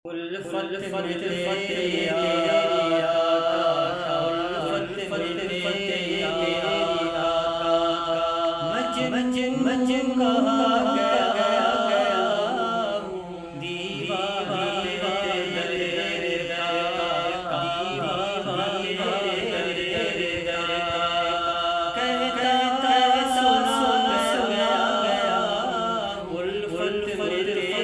उल्फत में तेरी आका, उल्फत में तेरी आका, मजन कहा गया दीवाने तेरे का, कहता है सुना गया उल्फत में तेरी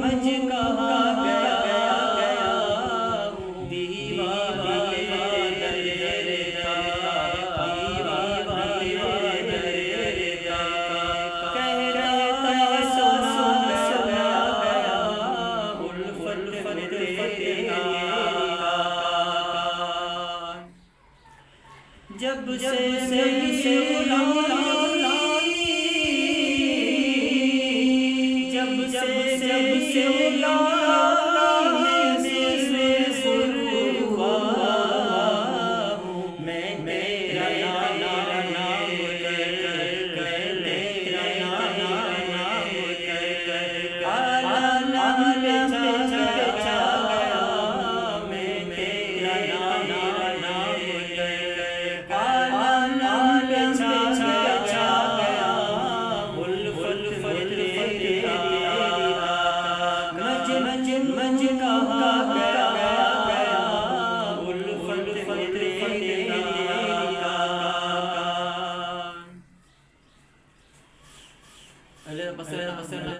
मज कहा गया दीवाने तेरे का, कहता है सुना गया उल्फत में तेरी आका, जब से मज कहा गया